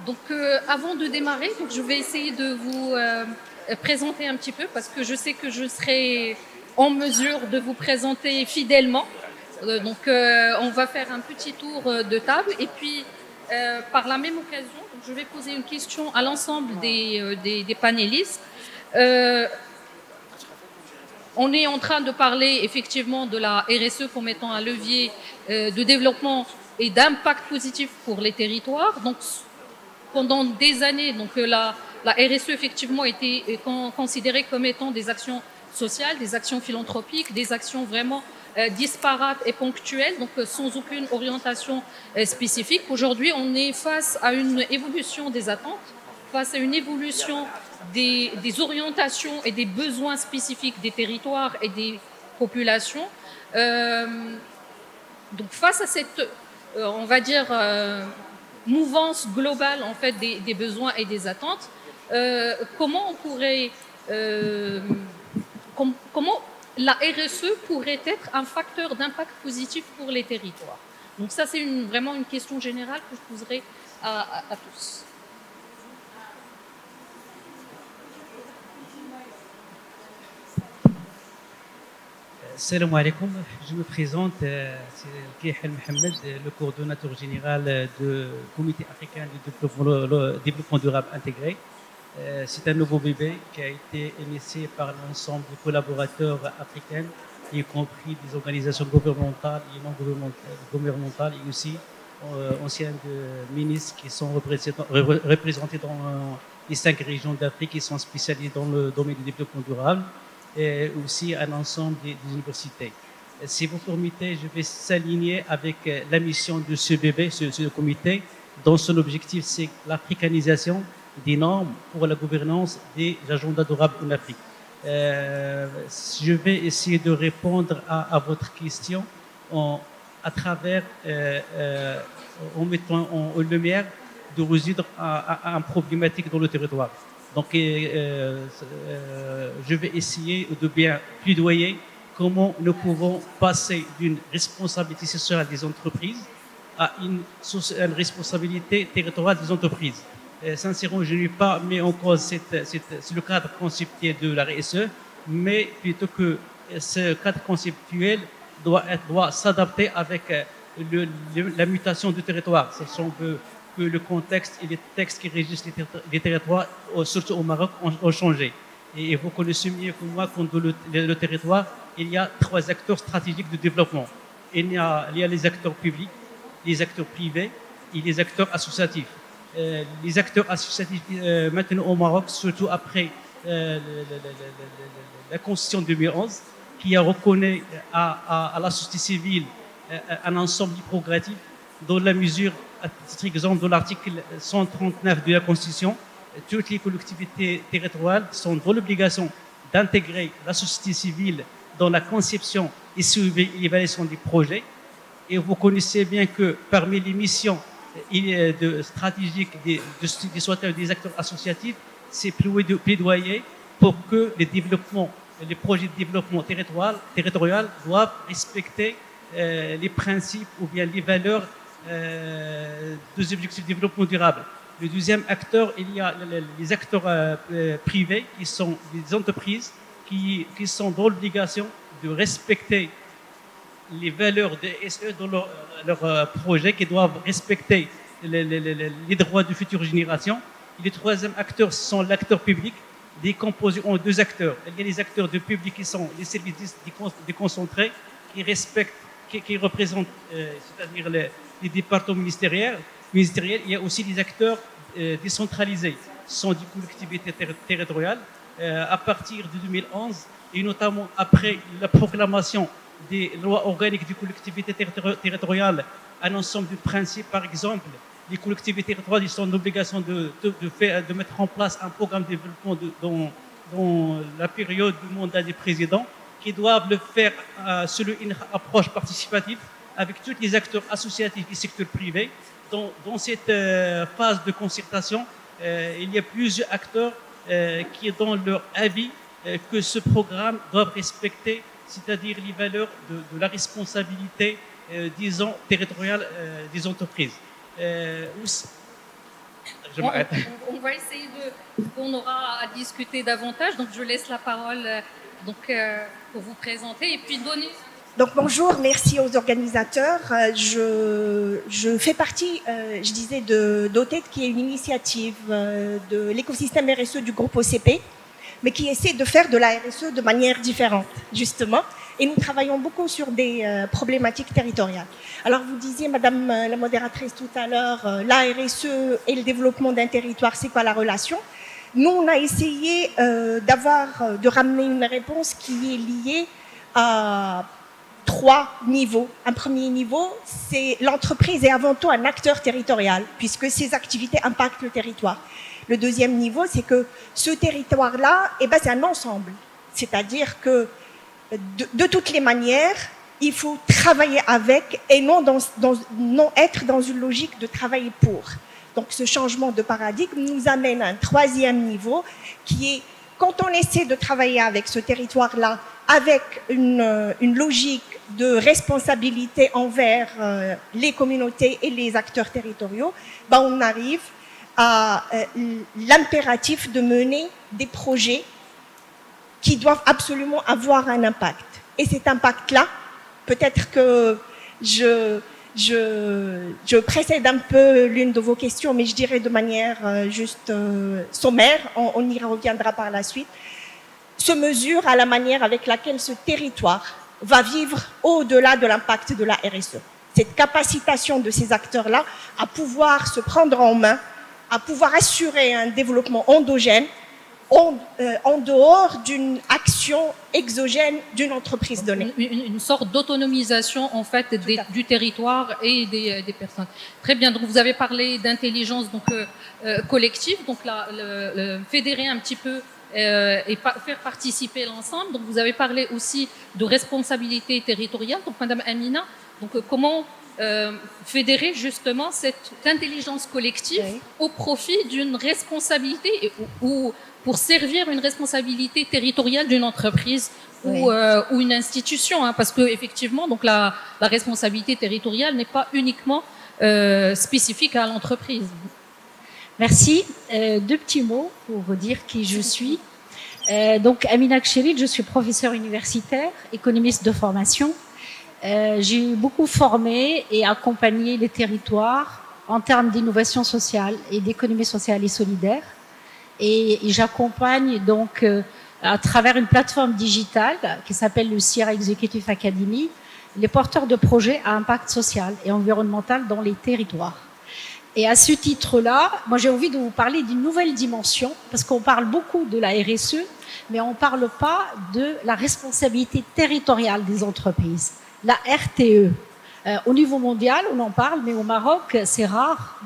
Donc, avant de démarrer, donc, je vais essayer de vous présenter un petit peu parce que je sais que je serai en mesure de vous présenter fidèlement. On va faire un petit tour de table et puis, par la même occasion, donc, je vais poser une question à l'ensemble des panélistes. Euh, on est en train de parler effectivement de la RSE comme étant un levier de développement et d'impact positif pour les territoires. Donc, pendant des années, la RSE effectivement était considérée comme étant des actions sociales, des actions philanthropiques, des actions vraiment disparates et ponctuelles, donc sans aucune orientation spécifique. Aujourd'hui, on est face à une évolution des attentes, face à une évolution des orientations et des besoins spécifiques des territoires et des populations. Donc face à cette, on va dire, mouvance globale en fait des besoins et des attentes, comment on pourrait, comment la RSE pourrait être un facteur d'impact positif pour les territoires. Donc ça, c'est vraiment une question générale que je poserai à tous. Salam alaikum, je me présente, c'est Kihel Mohamed, le coordonnateur général du Comité africain de développement durable intégré. C'est un nouveau bébé qui a été initié par l'ensemble des collaborateurs africains, y compris des organisations gouvernementales et non gouvernementales, et aussi anciens ministres qui sont représentés dans les 5 régions d'Afrique qui sont spécialisées dans le domaine du développement durable, et aussi à l'ensemble des universités. Si vous permettez, je vais s'aligner avec la mission de ce bébé, ce comité, dont son objectif, c'est l'africanisation des normes pour la gouvernance des agendas durables en Afrique. Je vais essayer de répondre à votre question à travers, en mettant en lumière, de résoudre un problématique dans le territoire. Donc, je vais essayer de bien plaidoyer comment nous pouvons passer d'une responsabilité sociale des entreprises à une responsabilité territoriale des entreprises. Sincèrement, je n'ai pas mis en cause le cadre conceptuel de la RSE, mais plutôt que ce cadre conceptuel doit s'adapter avec la mutation du territoire, sachant que le contexte et les textes qui régissent les territoires, surtout au Maroc, ont changé. Et vous connaissez mieux que moi que dans le territoire, il y a 3 acteurs stratégiques de développement. Il y a les acteurs publics, les acteurs privés et les acteurs associatifs. Les acteurs associatifs maintenant au Maroc, surtout après la Constitution de 2011, qui a reconnu à la société civile un ensemble progressif dans la mesure, à titre exemple, de l'article 139 de la Constitution, toutes les collectivités territoriales sont dans l'obligation d'intégrer la société civile dans la conception et l'évaluation des projets. Et vous connaissez bien que parmi les missions stratégiques des acteurs associatifs, c'est plaidoyer pour que les projets de développement territorial doivent respecter les principes ou bien les valeurs des objectifs de développement durable. Le deuxième acteur, il y a les acteurs privés qui sont des entreprises qui sont dans l'obligation de respecter les valeurs de SE dans leurs projets, qui doivent respecter les droits de futures générations. Et le troisième acteur, ce sont l'acteur public, décomposé en 2 acteurs. Il y a les acteurs du public qui sont les services déconcentrés, qui représentent, c'est-à-dire les départements ministériels. Il y a aussi les acteurs décentralisés, ce sont des collectivités territoriales. À partir de 2011, et notamment après la proclamation des lois organiques des collectivités territoriales, un ensemble de principes, par exemple, les collectivités territoriales sont en obligation de mettre en place un programme de développement dans la période du mandat des présidents, qui doivent le faire selon une approche participative avec tous les acteurs associatifs et secteur privé. Dans cette phase de concertation, il y a plusieurs acteurs qui donnent leur avis que ce programme doit respecter, c'est-à-dire les valeurs de la responsabilité, disons, territoriale des entreprises. je m'arrête. On va essayer on aura à discuter davantage, donc je laisse la parole pour vous présenter et puis donner. Donc bonjour, merci aux organisateurs. Je fais partie, je disais, d'OTED, qui est une initiative de l'écosystème RSE du groupe OCP, mais qui essaie de faire de la RSE de manière différente, justement. Et nous travaillons beaucoup sur des problématiques territoriales. Alors vous disiez, Madame la modératrice tout à l'heure, la RSE et le développement d'un territoire, c'est quoi la relation? Nous, on a essayé de ramener une réponse qui est liée à 3 niveaux. Un premier niveau, c'est l'entreprise est avant tout un acteur territorial, puisque ses activités impactent le territoire. Le deuxième niveau, c'est que ce territoire-là, c'est un ensemble. C'est-à-dire que de toutes les manières, il faut travailler avec et non être dans une logique de travailler pour. Donc ce changement de paradigme nous amène à un troisième niveau qui est, quand on essaie de travailler avec ce territoire-là, avec une logique de responsabilité envers les communautés et les acteurs territoriaux, on arrive à l'impératif de mener des projets qui doivent absolument avoir un impact. Et cet impact-là, peut-être que je précède un peu l'une de vos questions, mais je dirais de manière juste sommaire, on y reviendra par la suite, se mesure à la manière avec laquelle ce territoire va vivre au-delà de l'impact de la RSE. Cette capacitation de ces acteurs-là à pouvoir se prendre en main, à pouvoir assurer un développement endogène, en dehors d'une action exogène d'une entreprise donnée. Une sorte d'autonomisation en fait du territoire et des personnes. Très bien, donc vous avez parlé d'intelligence collective, donc fédérer un petit peu et faire participer l'ensemble. Donc vous avez parlé aussi de responsabilité territoriale. Donc Madame Amina, comment fédérer justement cette intelligence collective au profit d'une responsabilité ou pour servir une responsabilité territoriale d'une entreprise ou une institution, parce que effectivement, la responsabilité territoriale n'est pas uniquement spécifique à l'entreprise. Merci. 2 petits mots pour vous dire qui je suis. Amina Kchelit, je suis professeure universitaire, économiste de formation. J'ai beaucoup formé et accompagné les territoires en termes d'innovation sociale et d'économie sociale et solidaire. Et j'accompagne à travers une plateforme digitale qui s'appelle le Sierra Executive Academy, les porteurs de projets à impact social et environnemental dans les territoires. Et à ce titre-là, moi j'ai envie de vous parler d'une nouvelle dimension, parce qu'on parle beaucoup de la RSE, mais on ne parle pas de la responsabilité territoriale des entreprises, la RTE. Au niveau mondial, on en parle, mais au Maroc, c'est rare,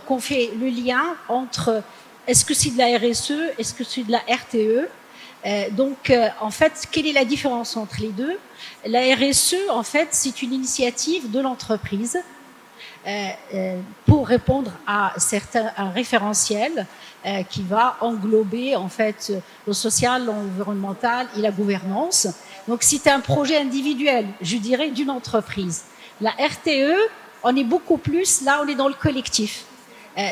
qu'on fait le lien entre est-ce que c'est de la RSE, est-ce que c'est de la RTE. En fait, quelle est la différence entre les deux? La RSE, en fait, c'est une initiative de l'entreprise pour répondre à un référentiel qui va englober en fait le social, l'environnemental et la gouvernance. Donc c'est un projet individuel, je dirais, d'une entreprise. La RTE, on est beaucoup plus, là on est dans le collectif.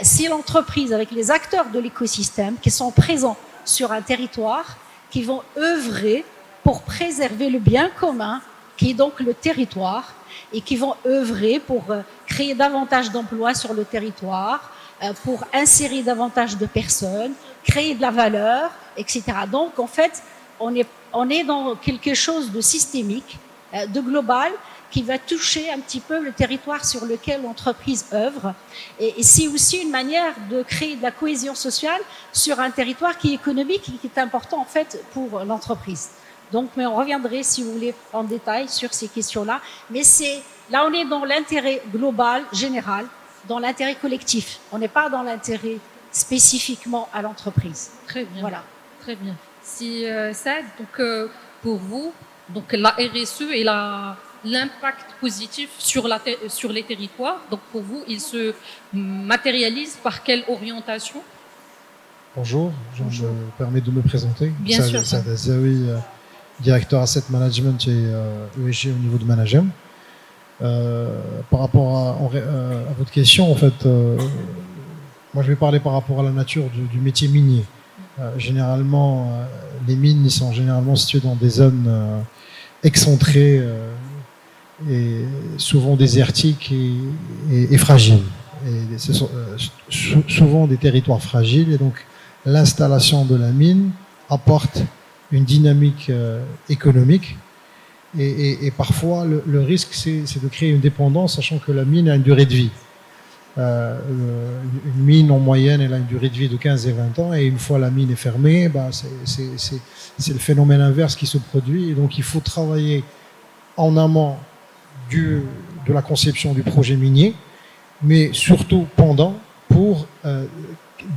C'est l'entreprise avec les acteurs de l'écosystème qui sont présents sur un territoire, qui vont œuvrer pour préserver le bien commun, qui est donc le territoire, et qui vont œuvrer pour créer davantage d'emplois sur le territoire, pour insérer davantage de personnes, créer de la valeur, etc. Donc, en fait, on est dans quelque chose de systémique, de global, qui va toucher un petit peu le territoire sur lequel l'entreprise œuvre. Et c'est aussi une manière de créer de la cohésion sociale sur un territoire qui est économique et qui est important, en fait, pour l'entreprise. Donc, mais on reviendrait, si vous voulez, en détail sur ces questions-là. Mais là, on est dans l'intérêt global, général, dans l'intérêt collectif. On n'est pas dans l'intérêt spécifiquement à l'entreprise. Très bien. Voilà. Très bien. Si ça, pour vous, la RSE et l'impact positif sur les territoires, donc pour vous, il se matérialise par quelle orientation? Bonjour, je me permets de me présenter. Bien sûr. Saad Azaoui, directeur Asset Management et ESG au niveau de Managem. Par rapport à votre question, en fait, Moi, je vais parler par rapport à la nature du métier minier. Généralement, les mines ils sont généralement situées dans des zones excentrées et souvent désertiques et fragiles. Et ce sont souvent des territoires fragiles, et donc l'installation de la mine apporte une dynamique économique. Et parfois, le risque, c'est de créer une dépendance, sachant que la mine a une durée de vie. Une mine, en moyenne, elle a une durée de vie de 15 et 20 ans, et une fois la mine est fermée, c'est le phénomène inverse qui se produit. Et donc, il faut travailler en amont de la conception du projet minier, mais surtout pendant, pour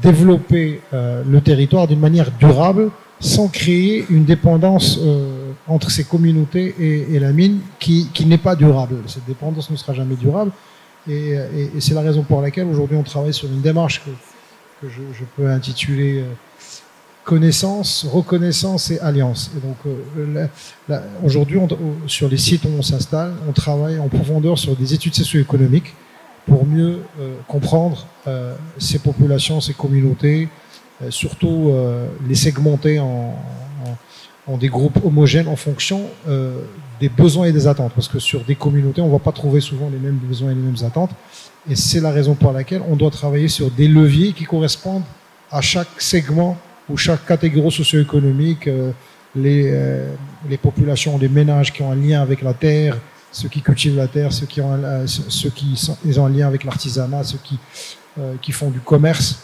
développer le territoire d'une manière durable, sans créer une dépendance entre ces communautés et la mine qui n'est pas durable. Cette dépendance ne sera jamais durable. Et c'est la raison pour laquelle aujourd'hui on travaille sur une démarche que je peux intituler connaissance, reconnaissance et alliance. Et donc aujourd'hui sur les sites où on s'installe, on travaille en profondeur sur des études socio-économiques pour mieux comprendre ces populations, ces communautés, surtout les segmenter en des groupes homogènes en fonction des besoins et des attentes. Parce que sur des communautés, on ne va pas trouver souvent les mêmes besoins et les mêmes attentes. Et c'est la raison pour laquelle on doit travailler sur des leviers qui correspondent à chaque segment ou chaque catégorie socio-économique, les populations, les ménages qui ont un lien avec la terre, ceux qui cultivent la terre, ceux qui ont un lien avec l'artisanat, ceux qui font du commerce.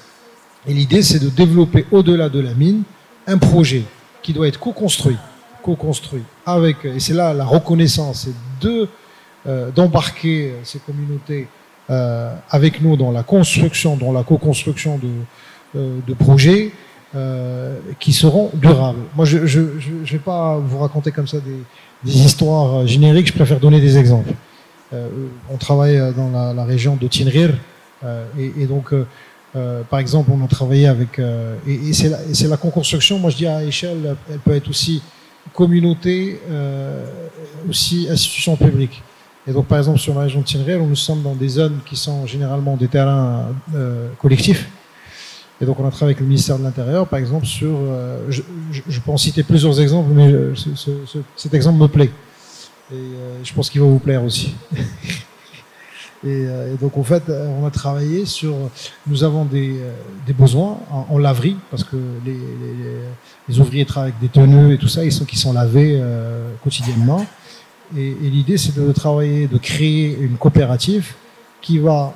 Et l'idée, c'est de développer au-delà de la mine un projet qui doit être co-construit avec, et c'est là la reconnaissance, c'est d'embarquer ces communautés avec nous dans la construction, dans la co-construction de projets qui seront durables. Moi, je vais pas vous raconter comme ça des histoires génériques, je préfère donner des exemples. On travaille dans la région de Tinrir, et donc par exemple, on a travaillé avec... et c'est la co-construction, moi je dis à échelle, elle peut être aussi communauté, aussi institution publique. Et donc par exemple, sur la région de Tinrir, nous sommes dans des zones qui sont généralement des terrains collectifs. Et donc on a travaillé avec le ministère de l'Intérieur, par exemple, sur... je peux en citer plusieurs exemples, mais cet exemple me plaît. Et je pense qu'il va vous plaire aussi. Et donc en fait, on a travaillé sur... Nous avons des besoins en laverie, parce que les ouvriers travaillent avec des tenues et tout ça, qui sont lavés quotidiennement. Et l'idée, c'est de travailler, de créer une coopérative qui va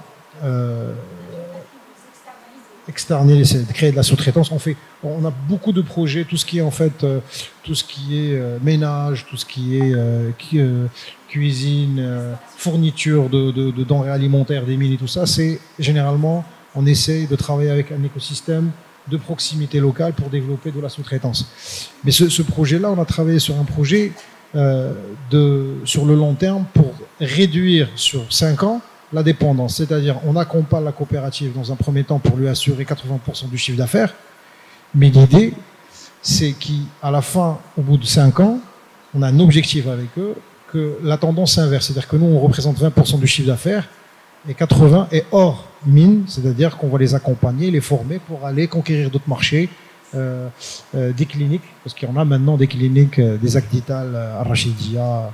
externaliser, de créer de la sous-traitance. On a beaucoup de projets, tout ce qui est en fait, tout ce qui est ménage, tout ce qui est cuisine, fourniture de denrées alimentaires, des mines et tout ça. C'est généralement, on essaye de travailler avec un écosystème de proximité locale pour développer de la sous-traitance. Mais ce projet-là, on a travaillé sur un projet sur le long terme pour réduire sur 5 ans la dépendance, c'est-à-dire on accompagne la coopérative dans un premier temps pour lui assurer 80% du chiffre d'affaires, mais l'idée c'est qu'à la fin, au bout de 5 ans, on a un objectif avec eux, que la tendance s'inverse, c'est-à-dire que nous on représente 20% du chiffre d'affaires et 80% est hors mine, c'est-à-dire qu'on va les accompagner, les former pour aller conquérir d'autres marchés, des cliniques, parce qu'il y en a maintenant des cliniques, des Acdital, Arachidia,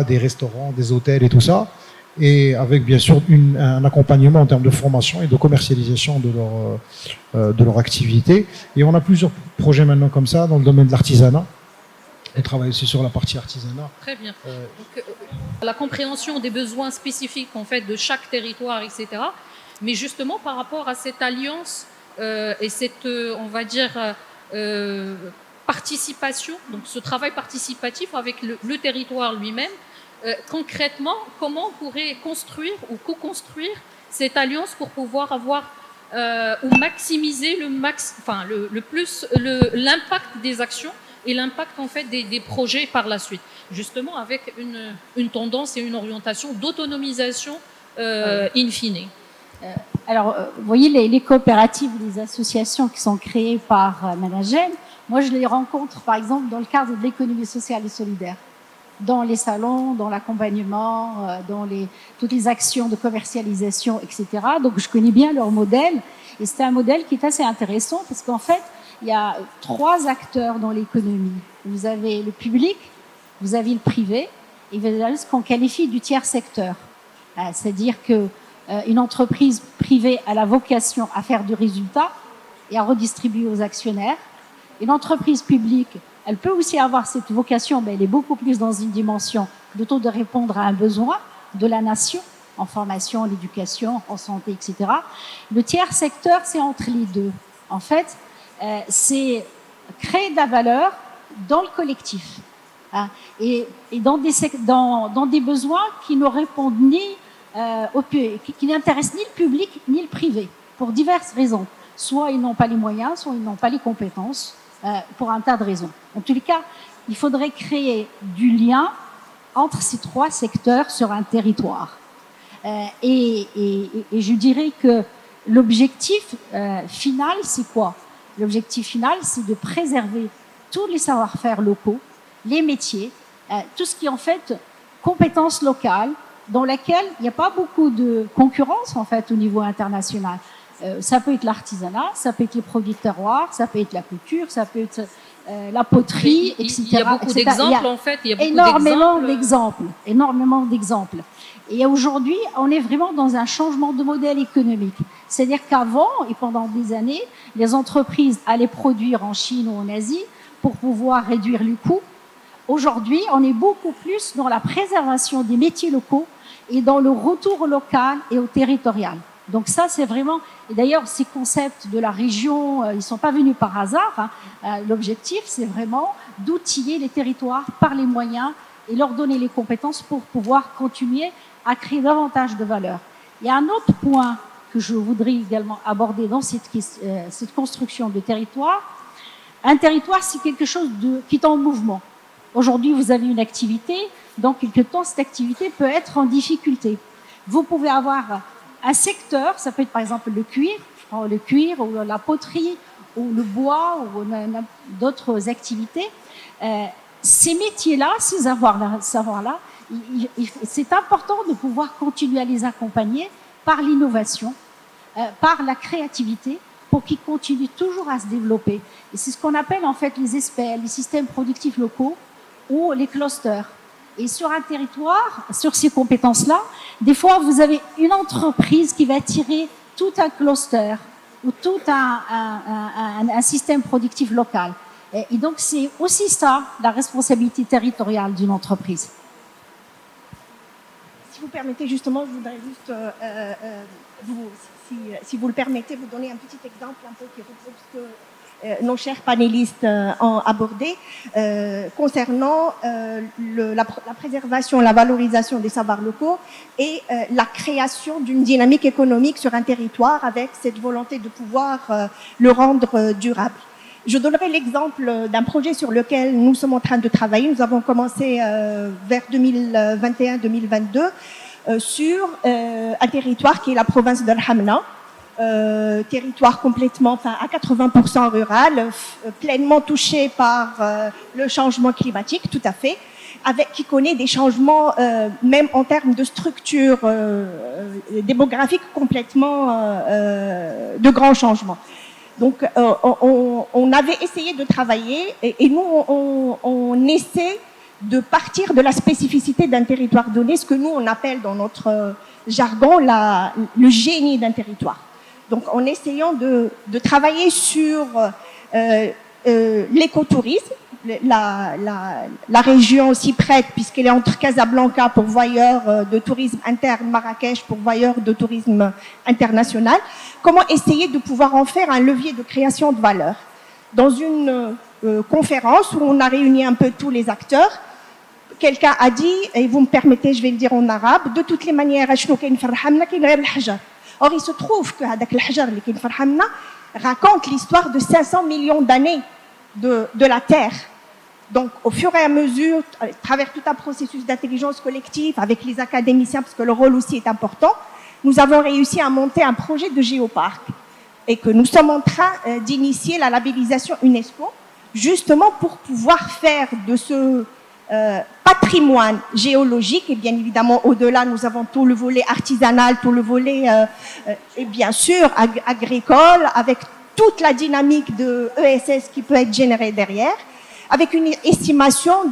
des restaurants, des hôtels et tout ça, et avec bien sûr un accompagnement en termes de formation et de commercialisation de leur activité. Et on a plusieurs projets maintenant comme ça dans le domaine de l'artisanat. On travaille aussi sur la partie artisanat. Très bien. Donc, la compréhension des besoins spécifiques en fait de chaque territoire, etc. Mais justement par rapport à cette alliance et cette, on va dire, participation, donc ce travail participatif avec le territoire lui-même. Concrètement, comment on pourrait construire ou co-construire cette alliance pour pouvoir avoir ou maximiser l'impact des actions et l'impact en fait des projets par la suite, justement avec une tendance et une orientation d'autonomisation in fine. Alors, vous voyez, les coopératives, les associations qui sont créées par Managem, moi je les rencontre par exemple dans le cadre de l'économie sociale et solidaire. dans les salons, dans l'accompagnement, dans toutes les actions de commercialisation, etc. Donc, je connais bien leur modèle. Et c'est un modèle qui est assez intéressant parce qu'en fait, il y a 3 acteurs dans l'économie. Vous avez le public, vous avez le privé, et vous avez ce qu'on qualifie du tiers secteur. C'est-à-dire qu'une entreprise privée a la vocation à faire du résultat et à redistribuer aux actionnaires. Une entreprise publique, elle peut aussi avoir cette vocation, mais elle est beaucoup plus dans une dimension plutôt de répondre à un besoin de la nation, en formation, en éducation, en santé, etc. Le tiers secteur, c'est entre les deux. En fait, c'est créer de la valeur dans le collectif. Et dans des besoins qui ne répondent qui n'intéressent ni le public ni le privé, pour diverses raisons. Soit ils n'ont pas les moyens, soit ils n'ont pas les compétences, pour un tas de raisons. En tous les cas, il faudrait créer du lien entre ces 3 secteurs sur un territoire. Et je dirais que l'objectif final, c'est quoi? L'objectif final, c'est de préserver tous les savoir-faire locaux, les métiers, tout ce qui est en fait compétences locales, dans laquelle il n'y a pas beaucoup de concurrence en fait au niveau international. Ça peut être l'artisanat, ça peut être les produits de terroir, ça peut être la couture, ça peut être la poterie, etc. Il y a beaucoup d'exemples en fait. Il y a énormément d'exemples. Et aujourd'hui, on est vraiment dans un changement de modèle économique. C'est-à-dire qu'avant, et pendant des années, les entreprises allaient produire en Chine ou en Asie pour pouvoir réduire les coûts. Aujourd'hui, on est beaucoup plus dans la préservation des métiers locaux et dans le retour au local et au territorial. Donc ça, c'est vraiment... Et d'ailleurs, ces concepts de la région, ils ne sont pas venus par hasard. L'objectif, c'est vraiment d'outiller les territoires par les moyens et leur donner les compétences pour pouvoir continuer à créer davantage de valeur. Il y a un autre point que je voudrais également aborder dans cette construction de territoire. Un territoire, c'est quelque chose qui est en mouvement. Aujourd'hui, vous avez une activité. Dans quelques temps, cette activité peut être en difficulté. Vous pouvez avoir un secteur, ça peut être par exemple le cuir, ou la poterie, ou le bois, ou d'autres activités. Ces métiers-là, ces savoirs-là, c'est important de pouvoir continuer à les accompagner par l'innovation, par la créativité, pour qu'ils continuent toujours à se développer. Et c'est ce qu'on appelle en fait les SPL, les systèmes productifs locaux, ou les clusters. Et sur un territoire, sur ces compétences-là, des fois, vous avez une entreprise qui va attirer tout un cluster ou tout un système productif local. Et donc, c'est aussi ça, la responsabilité territoriale d'une entreprise. Si vous permettez, justement, je voudrais juste, si vous le permettez, vous donner un petit exemple un peu qui regroupe ce que nos chers panélistes ont abordé concernant la préservation, la valorisation des savoirs locaux et la création d'une dynamique économique sur un territoire avec cette volonté de pouvoir le rendre durable. Je donnerai l'exemple d'un projet sur lequel nous sommes en train de travailler. Nous avons commencé vers 2021-2022 sur un territoire qui est la province de Hamna. Territoire complètement, à 80% rural, pleinement touché par le changement climatique, tout à fait, qui connaît des changements, même en termes de structure démographique, complètement de grands changements. Donc, on avait essayé de travailler, et nous, on essaie de partir de la spécificité d'un territoire donné, ce que nous, on appelle dans notre jargon le génie d'un territoire. Donc, en essayant de travailler sur l'écotourisme, la région s'y prête puisqu'elle est entre Casablanca, pourvoyeur de tourisme interne, Marrakech, pourvoyeur de tourisme international. Comment essayer de pouvoir en faire un levier de création de valeur? Dans une conférence où on a réuni un peu tous les acteurs, quelqu'un a dit, et vous me permettez, je vais le dire en arabe, de toutes les manières, or, il se trouve que Hadak al-Hajar, raconte l'histoire de 500 millions d'années de la Terre. Donc, au fur et à mesure, à travers tout un processus d'intelligence collective, avec les académiciens, parce que le rôle aussi est important, nous avons réussi à monter un projet de géoparc et que nous sommes en train d'initier la labellisation UNESCO, justement pour pouvoir faire de ce patrimoine géologique, et bien évidemment au-delà nous avons tout le volet artisanal, tout le volet et bien sûr agricole, avec toute la dynamique de ESS qui peut être générée derrière, avec une estimation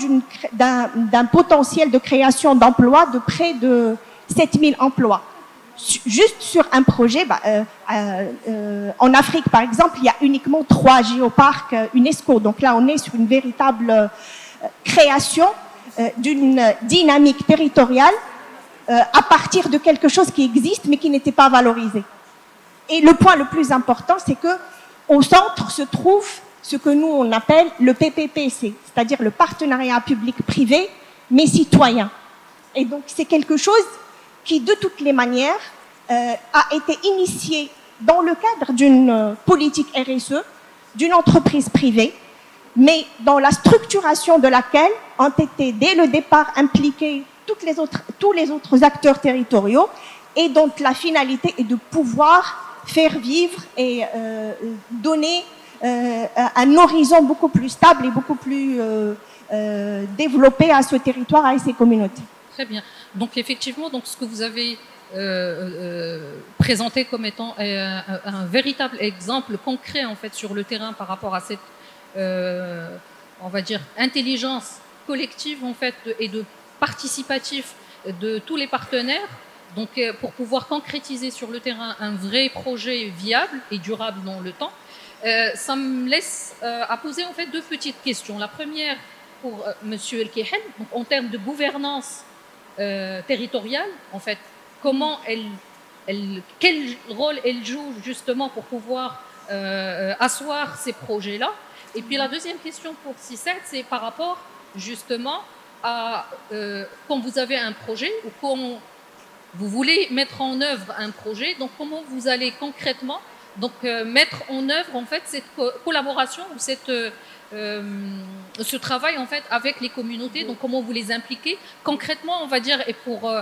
d'un potentiel de création d'emplois de près de 7000 emplois. Juste sur un projet, en Afrique par exemple, il y a uniquement 3 géoparcs UNESCO, donc là on est sur une véritable création d'une dynamique territoriale à partir de quelque chose qui existe mais qui n'était pas valorisé. Et le point le plus important, c'est que au centre se trouve ce que nous on appelle le PPPC, c'est-à-dire le partenariat public-privé mais citoyen. Et donc c'est quelque chose qui de toutes les manières a été initié dans le cadre d'une politique RSE, d'une entreprise privée, mais dans la structuration de laquelle ont été dès le départ impliqués tous les autres acteurs territoriaux, et dont la finalité est de pouvoir faire vivre et donner un horizon beaucoup plus stable et beaucoup plus développé à ce territoire, à ces communautés. Très bien. Donc effectivement, donc, ce que vous avez présenté comme étant un véritable exemple concret en fait sur le terrain par rapport à cette on va dire intelligence collective en fait et de participatif de tous les partenaires, donc pour pouvoir concrétiser sur le terrain un vrai projet viable et durable dans le temps. Ça me laisse à poser en fait 2 petites questions. La première pour Monsieur El Kihel, donc en termes de gouvernance territoriale, en fait, comment quel rôle elle joue justement pour pouvoir asseoir ces projets-là. Et puis la deuxième question pour CICED, c'est par rapport justement à quand vous avez un projet ou quand vous voulez mettre en œuvre un projet, donc comment vous allez concrètement donc mettre en œuvre en fait cette collaboration ou ce travail en fait avec les communautés, donc comment vous les impliquez concrètement, on va dire, et pour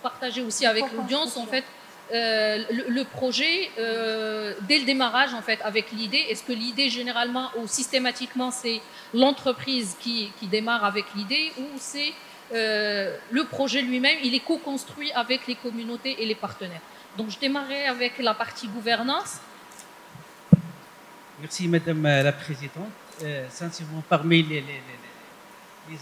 partager aussi avec l'audience en fait le projet dès le démarrage en fait avec l'idée. Est-ce que l'idée généralement ou systématiquement c'est l'entreprise qui démarre avec l'idée, ou c'est le projet lui-même, il est co-construit avec les communautés et les partenaires? Donc je démarrerai avec la partie gouvernance. Merci Madame la Présidente. Sincèrement, parmi les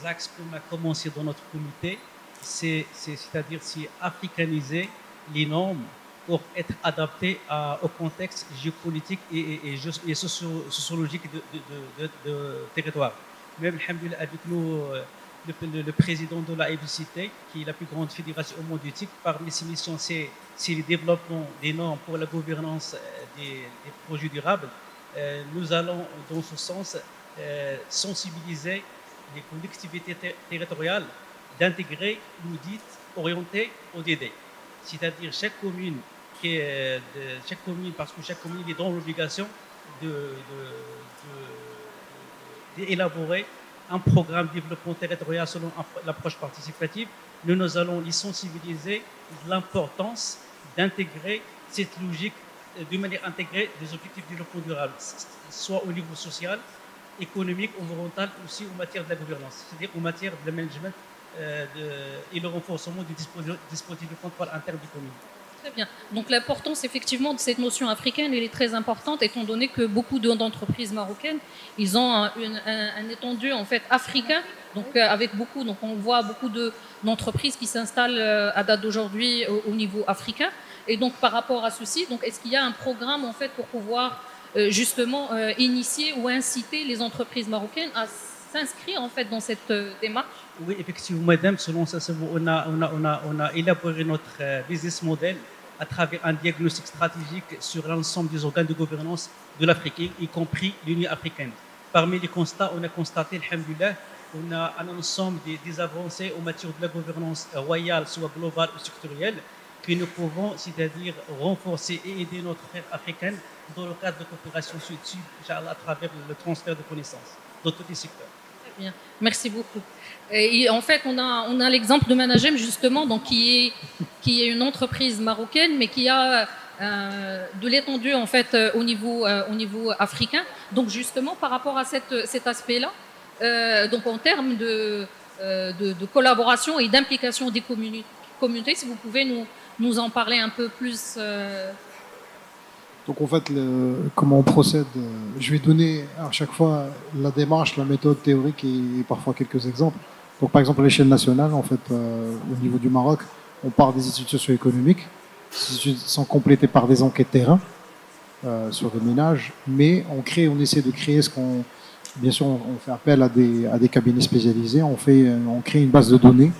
axes qu'on a commencé dans notre comité, c'est-à-dire africaniser les normes pour être adaptées au contexte géopolitique et sociologique de territoire. Même, alhamdoulilah, avec nous, le président de la FCT, qui est la plus grande fédération au monde éthique, parmi ses missions, c'est le développement des normes pour la gouvernance des projets durables. Nous allons, dans ce sens, sensibiliser les collectivités territoriales d'intégrer l'audit orienté ODD. C'est-à-dire chaque commune, parce que chaque commune est dans l'obligation d'élaborer un programme de développement territorial selon l'approche participative. Nous allons les sensibiliser de l'importance d'intégrer cette logique de manière intégrée des objectifs de développement durable, soit au niveau social, économique, environnemental, aussi en matière de la gouvernance, c'est-à-dire en matière de management et le renforcement du dispositif de contrôle interne des communes. Très bien. Donc l'importance effectivement de cette notion africaine, elle est très importante, étant donné que beaucoup d'entreprises marocaines, ils ont un étendu en fait africain, donc avec beaucoup, donc on voit beaucoup d'entreprises qui s'installent à date d'aujourd'hui au niveau africain. Et donc par rapport à ceci, donc est-ce qu'il y a un programme en fait pour pouvoir justement initier ou inciter les entreprises marocaines à s'inscrire en fait dans cette démarche? Oui, effectivement, madame, selon ça, on a élaboré notre business model à travers un diagnostic stratégique sur l'ensemble des organes de gouvernance de l'Afrique, y compris l'Union africaine. Parmi les constats, on a constaté, alhamdoulilah, on a un ensemble des avancées en matière de la gouvernance royale, soit globale ou sectorielle, que nous pouvons, c'est-à-dire renforcer et aider notre frère africain dans le cadre de coopération sud-sud, à travers le transfert de connaissances dans tous les secteurs. Très bien, merci beaucoup. Et en fait, on a l'exemple de Managem justement, donc qui est une entreprise marocaine, mais qui a de l'étendue en fait au niveau africain. Donc justement, par rapport à cet aspect-là, donc en termes de collaboration et d'implication des communautés. Si vous pouvez nous en parler un peu plus. Donc en fait, comment on procède, je vais donner à chaque fois la démarche, la méthode théorique et parfois quelques exemples. Donc par exemple à l'échelle nationale, en fait, au niveau du Maroc, on part des études socio-économiques. Ces études sont complétées par des enquêtes terrain sur des ménages, mais on essaie de créer bien sûr, on fait appel à des cabinets spécialisés, on crée une base de données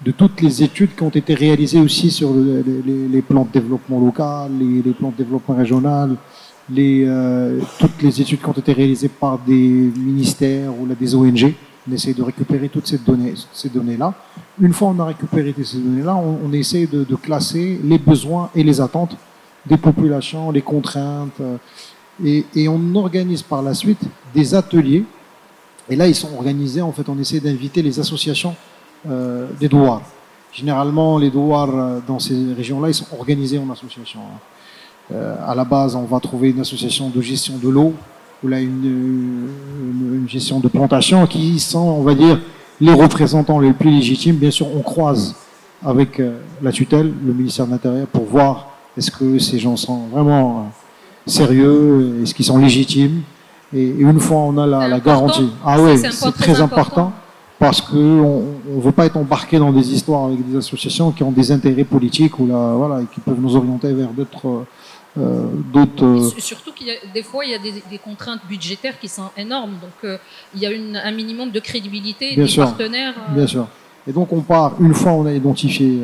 de toutes les études qui ont été réalisées aussi sur les plans de développement local, les plans de développement régional, toutes les études qui ont été réalisées par des ministères ou des ONG. On essaie de récupérer toutes ces données-là. Une fois on a récupéré ces données-là, on essaie de classer les besoins et les attentes des populations, les contraintes, et on organise par la suite des ateliers. Et là, ils sont organisés, en fait, on essaie d'inviter les associations des douars. Généralement, les douars dans ces régions-là, ils sont organisés en association. À la base, on va trouver une association de gestion de l'eau, ou là une gestion de plantation, qui sont, on va dire, les représentants les plus légitimes. Bien sûr, on croise avec la tutelle, le ministère de l'Intérieur, pour voir est-ce que ces gens sont vraiment sérieux, est-ce qu'ils sont légitimes. Et une fois on a la garantie, ah oui, c'est très important. Parce qu'on ne veut pas être embarqué dans des histoires avec des associations qui ont des intérêts politiques ou voilà, et qui peuvent nous orienter vers d'autres. Surtout qu'il y a des fois il y a des contraintes budgétaires qui sont énormes, donc il y a un minimum de crédibilité bien des sûr, partenaires. Bien sûr. Et donc on part, une fois on a identifié,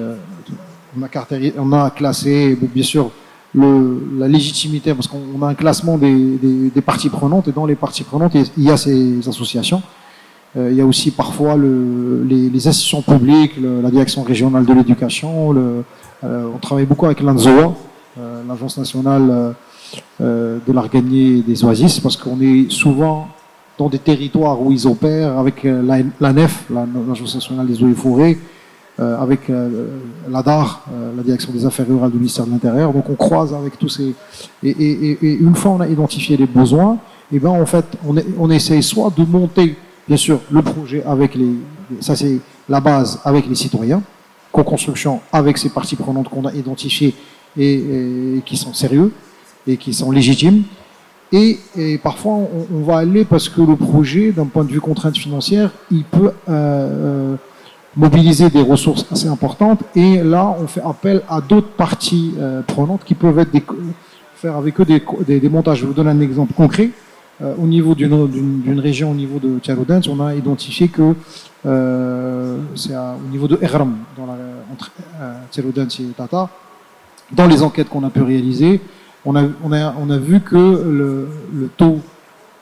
on a classé, bien sûr, la légitimité, parce qu'on a un classement des parties prenantes, et dans les parties prenantes, il y a ces associations. Il y a aussi parfois les institutions publiques, la direction régionale de l'éducation. On travaille beaucoup avec l'ANZOA, l'Agence nationale de l'art gagné et des oasis, parce qu'on est souvent dans des territoires où ils opèrent avec l'ANEF, l'Agence nationale des eaux et forêts, avec l'ADAR, la direction des affaires rurales du ministère de l'Intérieur. Donc on croise avec tous ces... Et une fois on a identifié les besoins, et ben en fait on essaye soit de monter, bien sûr, le projet avec ça c'est la base, avec les citoyens, co-construction avec ces parties prenantes qu'on a identifiées et qui sont sérieux et qui sont légitimes. Et parfois on va aller, parce que le projet, d'un point de vue contrainte financière, il peut mobiliser des ressources assez importantes, et là on fait appel à d'autres parties prenantes qui peuvent faire avec eux des montages. Je vous donne un exemple concret. Au niveau d'une région, au niveau de Tcharoudens, on a identifié que c'est au niveau de Ehram, entre Tcharoudens et Tata, dans les enquêtes qu'on a pu réaliser, on a vu que le taux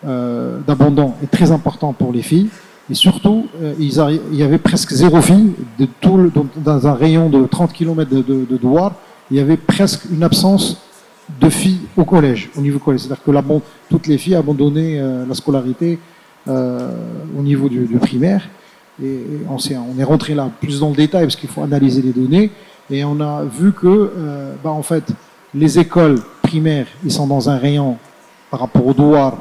d'abandon est très important pour les filles. Et surtout, il y avait presque zéro fille. Dans un rayon de 30 km de Douar, il y avait presque une absence de filles au collège, au niveau collège. C'est-à-dire que toutes les filles abandonnaient la scolarité au niveau du primaire. Et on est rentré là plus dans le détail, parce qu'il faut analyser les données. Et on a vu que, en fait, les écoles primaires, ils sont dans un rayon par rapport au Douar,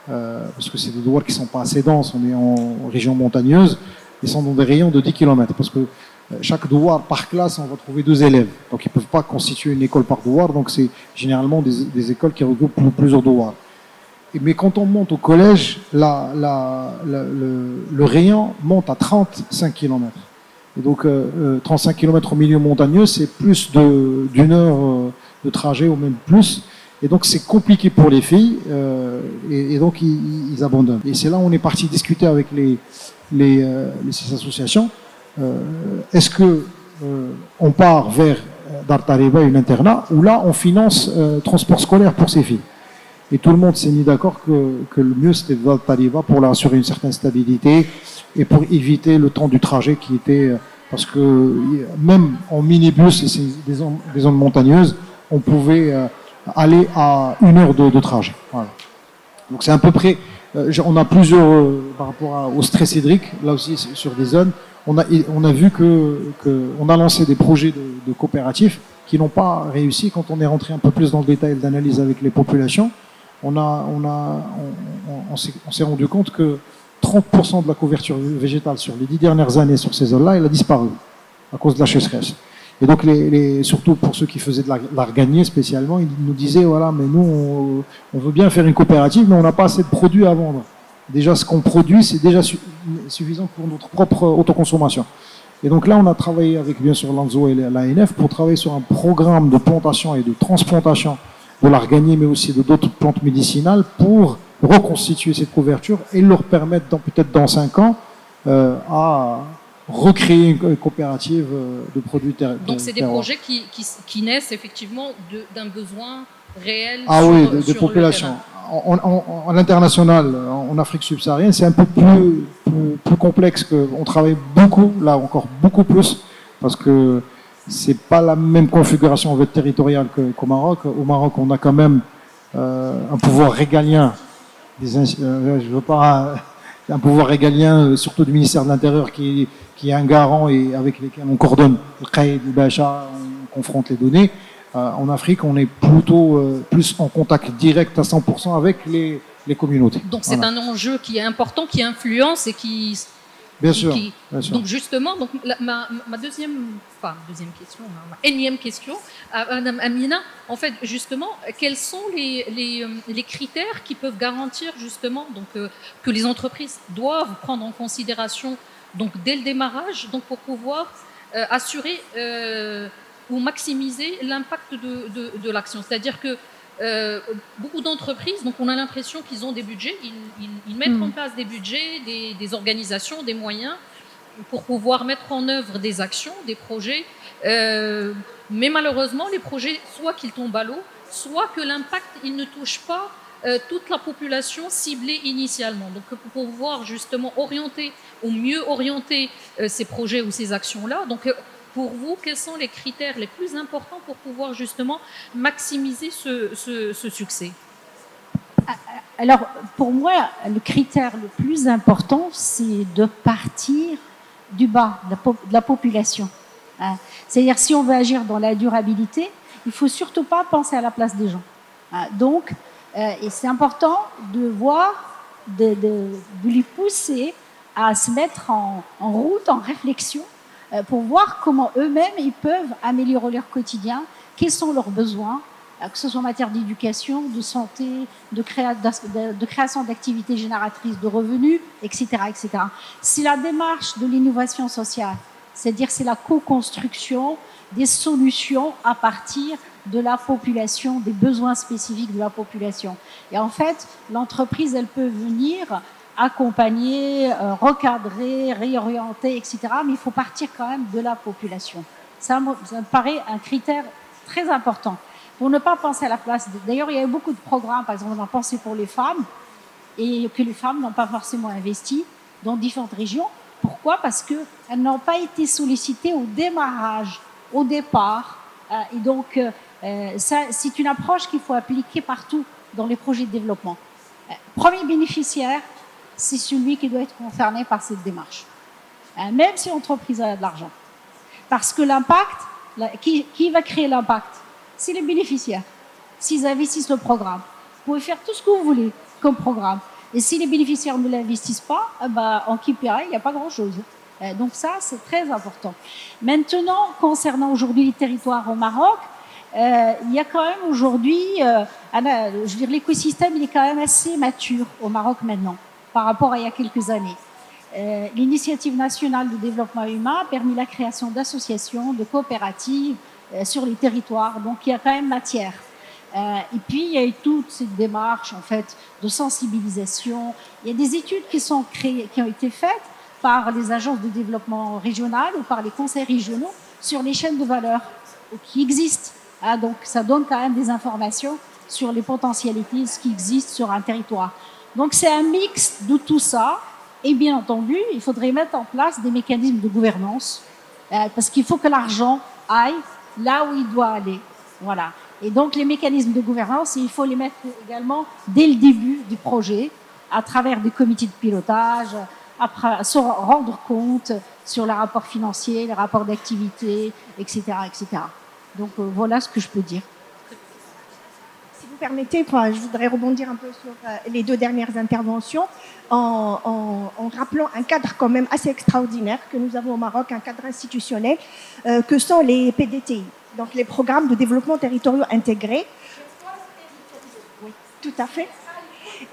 parce que c'est des douars qui ne sont pas assez denses, on est en région montagneuse, ils sont dans des rayons de 10 km, parce que chaque douar par classe, on va trouver 2 élèves. Donc ils ne peuvent pas constituer une école par douar, donc c'est généralement des écoles qui regroupent plusieurs douars. Mais quand on monte au collège, le rayon monte à 35 km. Et donc 35 km au milieu montagneux, c'est plus d'une heure de trajet, ou même plus. Et donc c'est compliqué pour les filles, et donc ils abandonnent. Et c'est là où on est parti discuter avec ces associations. Est-ce que on part vers Dar Tariba, une internat, ou là on finance transport scolaire pour ces filles? Et tout le monde s'est mis d'accord que le mieux c'était Dar Tariba, pour leur assurer une certaine stabilité et pour éviter le temps du trajet qui était... parce que même en minibus, et c'est des zones montagneuses, on pouvait aller à 1 heure de trajet. Voilà. Donc c'est à peu près... on a plusieurs... par rapport au stress hydrique, là aussi sur des zones, on a vu on a lancé des projets de coopératifs qui n'ont pas réussi. Quand on est rentré un peu plus dans le détail d'analyse avec les populations, on s'est rendu compte que 30% de la couverture végétale sur les 10 dernières années sur ces zones-là, elle a disparu à cause de la sécheresse. Et donc, surtout pour ceux qui faisaient de l'arganier spécialement, ils nous disaient, voilà, mais nous, on veut bien faire une coopérative, mais on n'a pas assez de produits à vendre. Déjà, ce qu'on produit, c'est déjà suffisant pour notre propre autoconsommation. Et donc là, on a travaillé avec, bien sûr, l'ANZO et l'ANF pour travailler sur un programme de plantation et de transplantation de l'arganier, mais aussi de d'autres plantes médicinales pour reconstituer cette couverture et leur permettre, peut-être dans 5 ans, à recréer une coopérative de produits terroirs. Donc c'est des projets qui naissent effectivement d'un besoin réel de population. En l'international, en Afrique subsaharienne, c'est un peu plus complexe. On travaille beaucoup, là encore beaucoup plus, parce que c'est pas la même configuration territoriale qu'au Maroc. Au Maroc, on a quand même un pouvoir régalien. Un pouvoir régalien, surtout du ministère de l'Intérieur, qui est un garant et avec lesquels on coordonne le Qaïd, le Bacha, on confronte les données. En Afrique, on est plutôt plus en contact direct à 100% avec les communautés. Donc c'est un enjeu qui est important, qui influence et qui... Bien sûr. Donc justement, ma énième question à Madame Amina, en fait, justement, quels sont les critères qui peuvent garantir justement que les entreprises doivent prendre en considération dès le démarrage pour pouvoir assurer ou maximiser l'impact de l'action. C'est-à-dire que beaucoup d'entreprises, on a l'impression qu'ils ont des budgets, ils mettent en place des budgets, des organisations, des moyens pour pouvoir mettre en œuvre des actions, des projets, mais malheureusement les projets, soit qu'ils tombent à l'eau, soit que l'impact il ne touche pas toute la population ciblée initialement. Donc pour pouvoir justement orienter ou mieux orienter ces projets ou ces actions-là, pour vous, quels sont les critères les plus importants pour pouvoir justement maximiser ce succès? Alors, pour moi, le critère le plus important, c'est de partir du bas, de la population. C'est-à-dire, si on veut agir dans la durabilité, il ne faut surtout pas penser à la place des gens. Donc, et c'est important de voir, de les pousser à se mettre en route, en réflexion, pour voir comment eux-mêmes ils peuvent améliorer leur quotidien, quels sont leurs besoins, que ce soit en matière d'éducation, de santé, de création d'activités génératrices de revenus, etc., etc. C'est la démarche de l'innovation sociale, c'est-à-dire c'est la co-construction des solutions à partir de la population, des besoins spécifiques de la population. Et en fait, l'entreprise, elle peut venir accompagner, recadrer, réorienter, etc. Mais il faut partir quand même de la population. Ça me paraît un critère très important. Pour ne pas penser à la place. D'ailleurs, il y a eu beaucoup de programmes, par exemple, on a pensé pour les femmes, et que les femmes n'ont pas forcément investi dans différentes régions. Pourquoi? Parce qu'elles n'ont pas été sollicitées au démarrage, au départ. Et donc, ça, c'est une approche qu'il faut appliquer partout dans les projets de développement. Premier bénéficiaire, c'est celui qui doit être concerné par cette démarche, même si l'entreprise a de l'argent. Parce que l'impact, qui va créer l'impact? C'est les bénéficiaires. S'ils investissent le programme, vous pouvez faire tout ce que vous voulez comme programme. Et si les bénéficiaires ne l'investissent pas, en KPI, il n'y a pas grand-chose. Donc ça, c'est très important. Maintenant, concernant aujourd'hui les territoires au Maroc, il y a quand même aujourd'hui, l'écosystème il est quand même assez mature au Maroc maintenant, par rapport à il y a quelques années. L'initiative nationale de développement humain a permis la création d'associations, de coopératives sur les territoires. Donc il y a quand même matière. Et puis il y a eu toute cette démarche en fait de sensibilisation. Il y a des études qui ont été faites par les agences de développement régionales ou par les conseils régionaux sur les chaînes de valeur qui existent. Donc ça donne quand même des informations sur les potentialités, ce qui existe sur un territoire. Donc c'est un mix de tout ça. Et bien entendu, il faudrait mettre en place des mécanismes de gouvernance parce qu'il faut que l'argent aille là où il doit aller. Voilà. Et donc les mécanismes de gouvernance, il faut les mettre également dès le début du projet, à travers des comités de pilotage, après se rendre compte sur les rapports financiers, les rapports d'activité, etc., etc. Donc voilà ce que je peux dire. S'il vous permettez, je voudrais rebondir un peu sur les deux dernières interventions en rappelant un cadre quand même assez extraordinaire que nous avons au Maroc, un cadre institutionnel, que sont les PDTI, donc les programmes de développement territoriaux intégrés. Oui, tout à fait.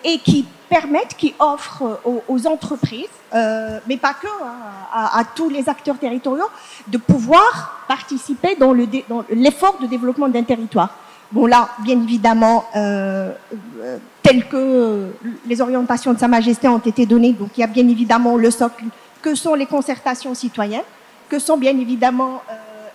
Et qui permettent, qui offrent aux entreprises, mais pas que, à tous les acteurs territoriaux, de pouvoir participer dans l'effort de développement d'un territoire. Bon là, bien évidemment, telles que les orientations de Sa Majesté ont été données, donc il y a bien évidemment le socle, que sont les concertations citoyennes, que sont bien évidemment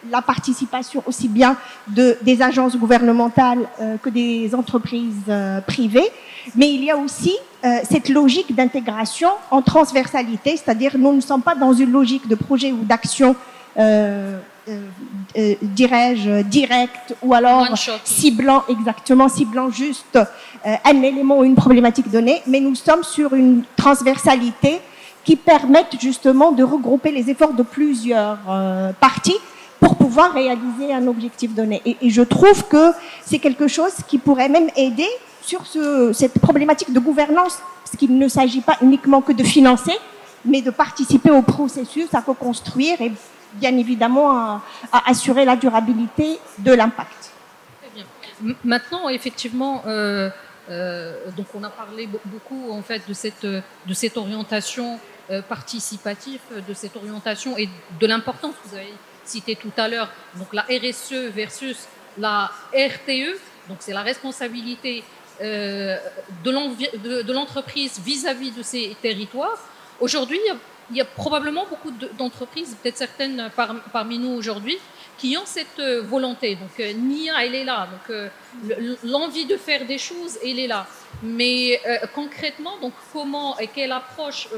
la participation aussi bien des agences gouvernementales que des entreprises privées, mais il y a aussi cette logique d'intégration en transversalité, c'est-à-dire nous ne sommes pas dans une logique de projet ou d'action dirais-je, direct ou alors ciblant juste un élément ou une problématique donnée, mais nous sommes sur une transversalité qui permettent justement de regrouper les efforts de plusieurs parties pour pouvoir réaliser un objectif donné. Et je trouve que c'est quelque chose qui pourrait même aider sur cette problématique de gouvernance, parce qu'il ne s'agit pas uniquement que de financer, mais de participer au processus, à co-construire et bien évidemment à assurer la durabilité de l'impact. Très bien. Maintenant, effectivement, donc on a parlé beaucoup en fait de cette orientation participative, de cette orientation et de l'importance que vous avez cité tout à l'heure, donc la RSE versus la RTE, donc c'est la responsabilité de l'entreprise vis-à-vis de ces territoires. Aujourd'hui, il y a probablement beaucoup d'entreprises, peut-être certaines parmi nous aujourd'hui, qui ont cette volonté. Donc, NIA, elle est là. Donc, l'envie de faire des choses, elle est là. Mais concrètement, donc, comment et quelle approche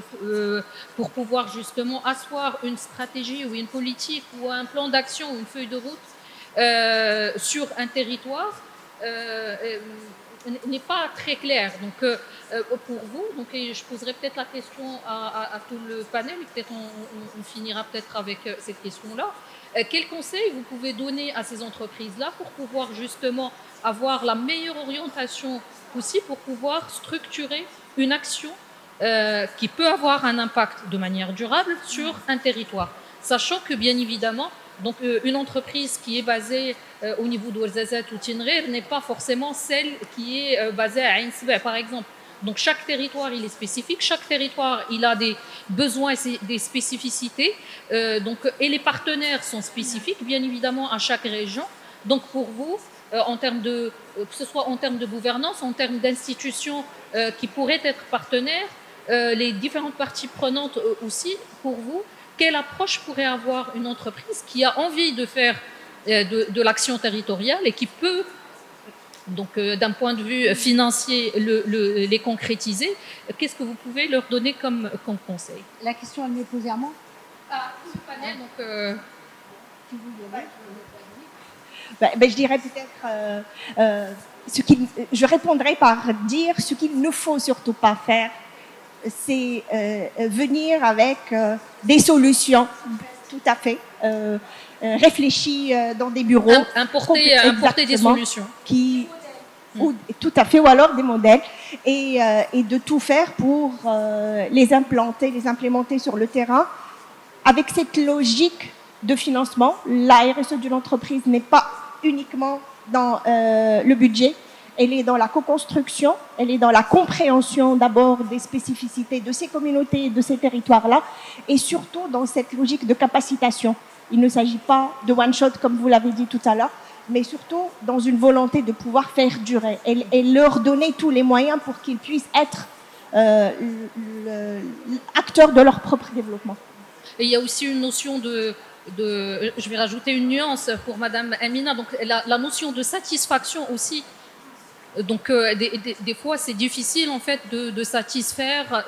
pour pouvoir justement asseoir une stratégie ou une politique ou un plan d'action ou une feuille de route sur un territoire n'est pas très clair. Donc, pour vous, donc, et je poserai peut-être la question à tout le panel, et peut-être on finira peut-être avec cette question-là. Quels conseils vous pouvez donner à ces entreprises-là pour pouvoir justement avoir la meilleure orientation possible pour pouvoir structurer une action qui peut avoir un impact de manière durable sur un territoire, sachant que bien évidemment, donc une entreprise qui est basée au niveau d'Ouarzazate ou Tinrir n'est pas forcément celle qui est basée à Ain Sebaa, par exemple. Donc chaque territoire il est spécifique, chaque territoire il a des besoins et des spécificités, et les partenaires sont spécifiques bien évidemment à chaque région. Donc pour vous, en termes que ce soit en termes de gouvernance, en termes d'institutions qui pourraient être partenaires, les différentes parties prenantes aussi, pour vous, quelle approche pourrait avoir une entreprise qui a envie de faire de l'action territoriale et qui peut, donc d'un point de vue financier, les concrétiser? Qu'est-ce que vous pouvez leur donner comme conseil? La question, elle m'est posée à moi. Tout le panel, donc... je dirais peut-être je répondrai par dire ce qu'il ne faut surtout pas faire, c'est venir avec des solutions tout à fait réfléchies dans des bureaux. Importer des solutions. Tout à fait, ou alors des modèles, et de tout faire pour les implémenter sur le terrain avec cette logique de financement. La RSE d'une entreprise n'est pas uniquement dans le budget, elle est dans la co-construction, elle est dans la compréhension d'abord des spécificités de ces communautés et de ces territoires-là, et surtout dans cette logique de capacitation. Il ne s'agit pas de one-shot, comme vous l'avez dit tout à l'heure, mais surtout dans une volonté de pouvoir faire durer et leur donner tous les moyens pour qu'ils puissent être acteurs de leur propre développement. Et il y a aussi une notion je vais rajouter une nuance pour Madame Amina, donc la notion de satisfaction aussi. Donc des fois c'est difficile en fait de satisfaire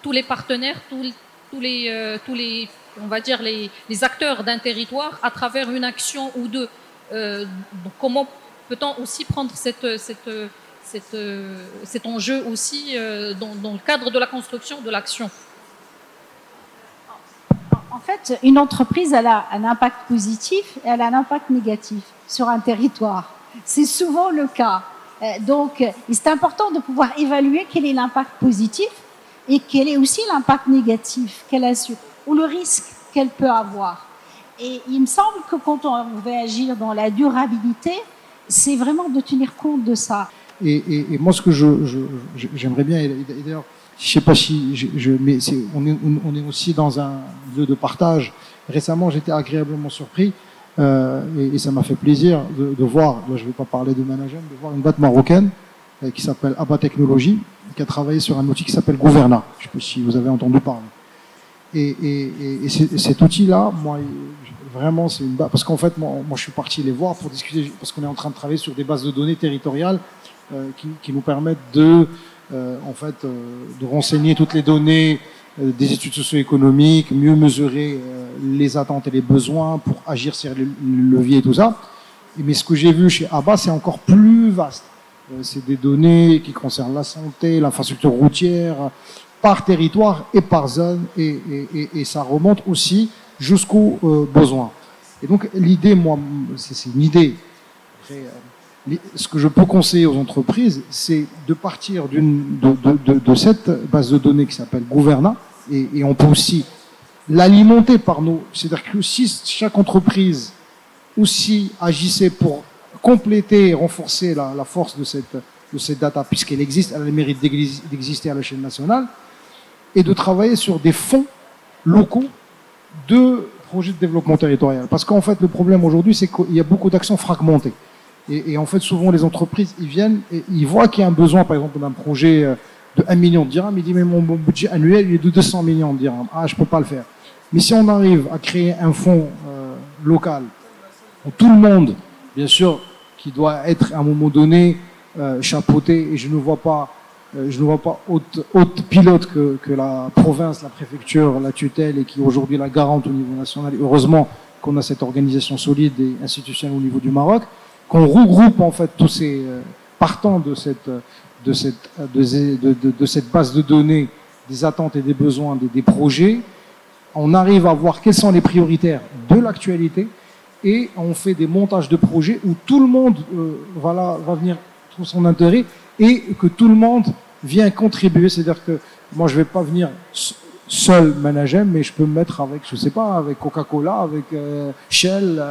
tous les partenaires, tous les on va dire les acteurs d'un territoire à travers une action ou deux. Donc comment peut-on aussi prendre cet enjeu aussi dans le cadre de la construction de l'action? En fait, une entreprise, elle a un impact positif et elle a un impact négatif sur un territoire. C'est souvent le cas. Donc, c'est important de pouvoir évaluer quel est l'impact positif et quel est aussi l'impact négatif qu'elle a su, ou le risque qu'elle peut avoir. Et il me semble que quand on veut agir dans la durabilité, c'est vraiment de tenir compte de ça. Et moi, ce que j'aimerais bien, et d'ailleurs, je sais pas si mais on est aussi dans un lieu de partage. Récemment, j'étais agréablement surpris et ça m'a fait plaisir de voir. Là, je ne vais pas parler de management, de voir une boîte marocaine qui s'appelle Abba Technologies, qui a travaillé sur un outil qui s'appelle Gouverna. Je ne sais pas si vous avez entendu parler. Et cet outil-là, moi, vraiment, c'est une base. Parce qu'en fait, moi, je suis parti les voir pour discuter, parce qu'on est en train de travailler sur des bases de données territoriales qui nous permettent de renseigner toutes les données des études socio-économiques, mieux mesurer les attentes et les besoins pour agir sur les leviers et tout ça. Mais ce que j'ai vu chez Abba, c'est encore plus vaste. C'est des données qui concernent la santé, l'infrastructure routière, par territoire et par zone, et ça remonte aussi jusqu'aux besoins. Et donc l'idée, moi, c'est une idée. Après, ce que je peux conseiller aux entreprises, c'est de partir de cette base de données qui s'appelle Gouverna, et on peut aussi l'alimenter par nos... C'est-à-dire que si chaque entreprise aussi agissait pour compléter et renforcer la force de cette data, puisqu'elle existe, elle a le mérite d'exister à l'échelle nationale, et de travailler sur des fonds locaux de projets de développement territorial. Parce qu'en fait, le problème aujourd'hui, c'est qu'il y a beaucoup d'actions fragmentées. Et en fait, souvent, les entreprises, ils viennent et ils voient qu'il y a un besoin, par exemple, d'un projet de 1 million de dirhams. Ils disent, mais mon budget annuel, il est de 200 millions de dirhams. Ah, je peux pas le faire. Mais si on arrive à créer un fonds local, où tout le monde, bien sûr, qui doit être à un moment donné chapeauté, et je ne vois pas autre pilote que la province, la préfecture, la tutelle, et qui est aujourd'hui la garante au niveau national. Heureusement qu'on a cette organisation solide et institutionnelle au niveau du Maroc, qu'on regroupe en fait tous ces partants de cette base de données des attentes et des besoins des projets. On arrive à voir quels sont les prioritaires de l'actualité et on fait des montages de projets où tout le monde va venir trouver son intérêt et que tout le monde vient contribuer. C'est-à-dire que moi je vais pas venir seul manager, mais je peux me mettre avec, je sais pas, avec Coca-Cola, avec Shell,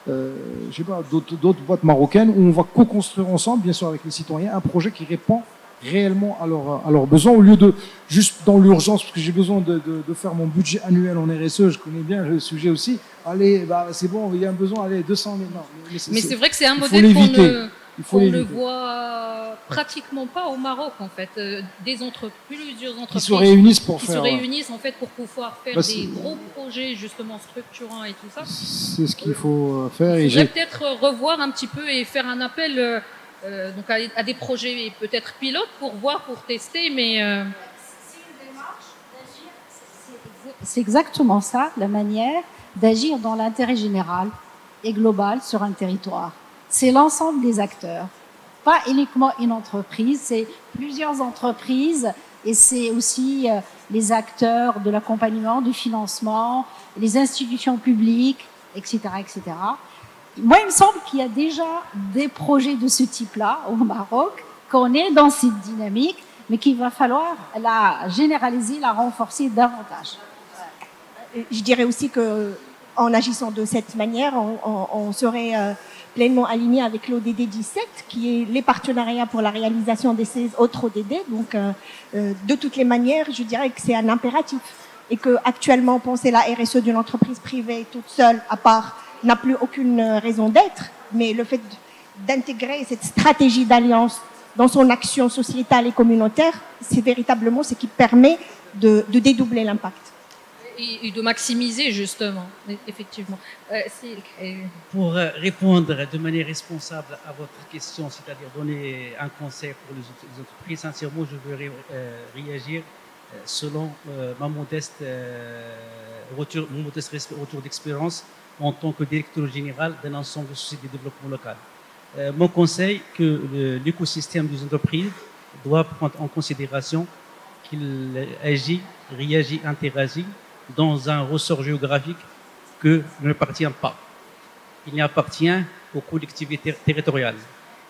je sais pas, d'autres boîtes marocaines où on va co-construire ensemble, bien sûr avec les citoyens, un projet qui répond réellement à leurs besoins, au lieu de juste dans l'urgence, parce que j'ai besoin de faire mon budget annuel en RSE, je connais bien le sujet aussi. Allez, c'est bon, il y a un besoin, allez, 200 000. Non, mais c'est vrai que c'est un modèle qu'on ne voit pratiquement pas au Maroc, en fait. Plusieurs entreprises qui se réunissent pour en fait pour pouvoir faire des gros projets justement structurants et tout ça. C'est ce qu'il faut faire. Il faudrait peut-être revoir un petit peu et faire un appel donc à des projets peut-être pilotes pour voir, pour tester, mais c'est une démarche d'agir. C'est exactement ça, la manière d'agir dans l'intérêt général et global sur un territoire. C'est l'ensemble des acteurs, pas uniquement une entreprise, c'est plusieurs entreprises et c'est aussi les acteurs de l'accompagnement, du financement, les institutions publiques, etc., etc. Moi, il me semble qu'il y a déjà des projets de ce type-là au Maroc, qu'on est dans cette dynamique, mais qu'il va falloir la généraliser, la renforcer davantage. Je dirais aussi que en agissant de cette manière, on serait pleinement aligné avec l'ODD 17, qui est les partenariats pour la réalisation de ces autres ODD. Donc, de toutes les manières, je dirais que c'est un impératif. Et que actuellement, penser la RSE d'une entreprise privée toute seule, à part, n'a plus aucune raison d'être. Mais le fait d'intégrer cette stratégie d'alliance dans son action sociétale et communautaire, c'est véritablement ce qui permet de dédoubler l'impact. Et de maximiser, justement, effectivement. Pour répondre de manière responsable à votre question, c'est-à-dire donner un conseil pour les entreprises, sincèrement, je veux réagir selon mon modeste retour d'expérience en tant que directeur général d'un ensemble de sociétés de développement local. Mon conseil, que l'écosystème des entreprises doit prendre en considération qu'il agit, réagit, interagit dans un ressort géographique que ne appartient pas. Il appartient aux collectivités territoriales.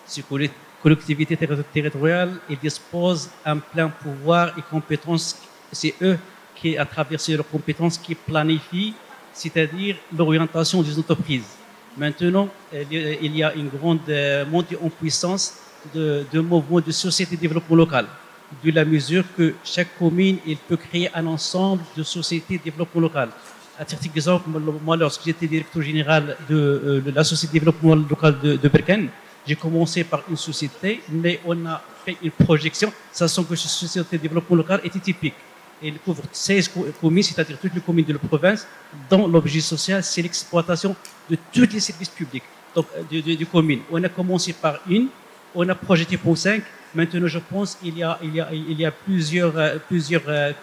Ces collectivités territoriales, ils disposent d'un plein pouvoir et compétences. C'est eux qui, à travers leurs compétences, qui planifient, c'est-à-dire l'orientation des entreprises. Maintenant, il y a une grande montée en puissance de mouvements de société de développement local, de la mesure que chaque commune il peut créer un ensemble de sociétés de développement local. À titre d'exemple, moi, lorsque j'étais directeur général de la société de développement local de Berkane, j'ai commencé par une société, mais on a fait une projection, sachant que cette société de développement local était typique. Elle couvre 16 communes, c'est-à-dire toutes les communes de la province, dont l'objet social, c'est l'exploitation de tous les services publics donc, de communes. On a commencé par une, on a projeté pour 5. Maintenant, je pense qu'il y a plusieurs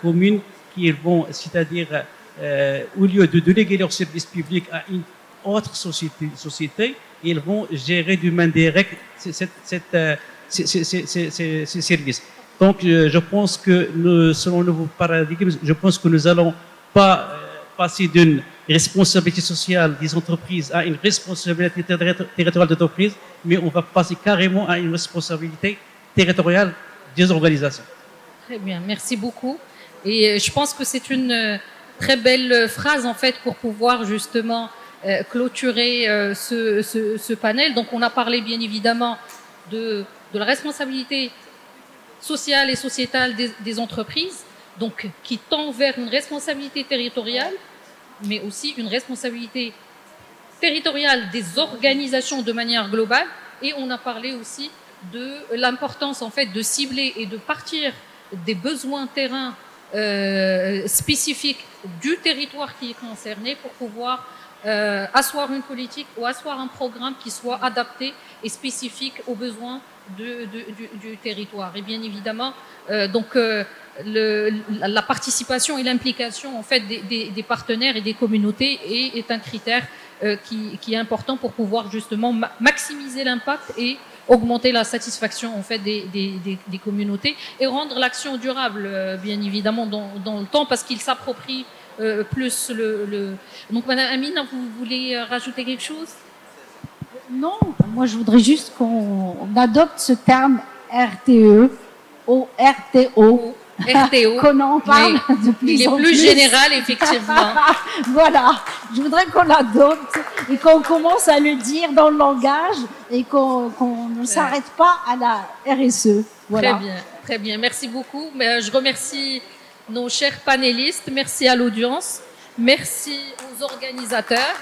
communes qui vont, c'est-à-dire, au lieu de déléguer leurs services publics à une autre société, ils vont gérer de main directe ces services. Donc, je pense que selon le nouveau paradigme, je pense que nous n'allons pas passer d'une responsabilité sociale des entreprises à une responsabilité territoriale d'entreprise, mais on va passer carrément à une responsabilité territoriale des organisations. Très bien, merci beaucoup. Et je pense que c'est une très belle phrase en fait pour pouvoir justement clôturer ce panel. Donc, on a parlé bien évidemment de la responsabilité sociale et sociétale des entreprises, donc qui tend vers une responsabilité territoriale, mais aussi une responsabilité territoriale des organisations de manière globale. Et on a parlé aussi de l'importance en fait de cibler et de partir des besoins terrain spécifiques du territoire qui est concerné pour pouvoir asseoir une politique ou asseoir un programme qui soit adapté et spécifique aux besoins du territoire. Et bien évidemment, la participation et l'implication en fait des partenaires et des communautés est un critère qui est important pour pouvoir justement maximiser l'impact et augmenter la satisfaction en fait des communautés et rendre l'action durable bien évidemment dans le temps parce qu'il s'approprie plus Donc Madame Amine, vous voulez rajouter quelque chose? Non, moi je voudrais juste qu'on adopte ce terme RTE au RTO. RTO, qu'on en parle de plus il est en plus général effectivement. Voilà, je voudrais qu'on l'adopte et qu'on commence à le dire dans le langage et qu'on ne s'arrête pas à la RSE. Voilà. Très bien, merci beaucoup. Je remercie nos chers panélistes, merci à l'audience, merci aux organisateurs.